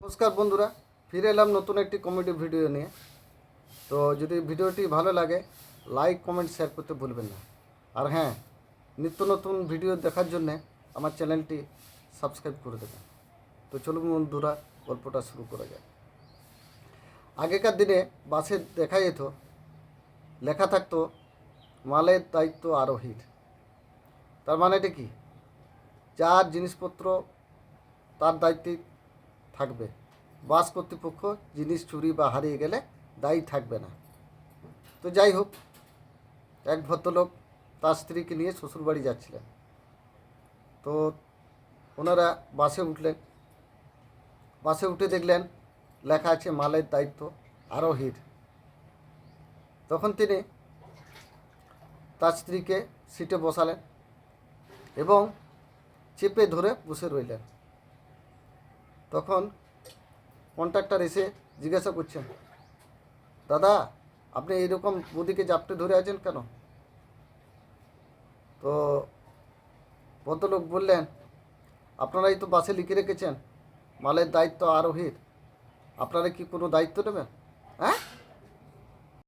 নমস্কার বন্ধুরা, ফিরে এলাম নতুন একটি কমেডি ভিডিও নিয়ে। তো যদি ভিডিওটি ভালো লাগে লাইক কমেন্ট শেয়ার করতে ভুলবেন না। আর হ্যাঁ, নিত্য নতুন ভিডিও দেখার জন্যে আমার চ্যানেলটি সাবস্ক্রাইব করে দেবেন। তো চলুন বন্ধুরা, গল্পটা শুরু করা যায়। আগেকার দিনে বাসে দেখা যেত লেখা থাকতো মালের দায়িত্ব আরোহীর। তার মানেটা কি? যার জিনিসপত্র তার দায়িত্বে থাকবে। বাস কর্তৃপক্ষ জিনিস চুরি বা হারিয়ে গেলে দায়ী থাকবে না। তো যাই হোক, এক ভদ্রলোক তার স্ত্রীকে নিয়ে শ্বশুরবাড়ি যাচ্ছিলেন। তো ওনারা বাসে উঠলেন। বাসে উঠে দেখলেন লেখা আছে মালের দায়িত্ব আরোহীর। তখন তিনি তার স্ত্রীকে সিটে বসালেন এবং চেপে ধরে বসে রইলেন। তখন কন্ট্রাক্টর এসে জিজ্ঞাসা করছেন, দাদা আপনি এইরকম বৌদিকে জাপটে ধরে আছেন কেন? তো ভদ্রলোক বললেন, আপনারাই তো বাসে লিখে রেখেছেন মালের দায়িত্ব আরোহীর, আপনারা কি কোনো দায়িত্ব নেবেন? হ্যাঁ,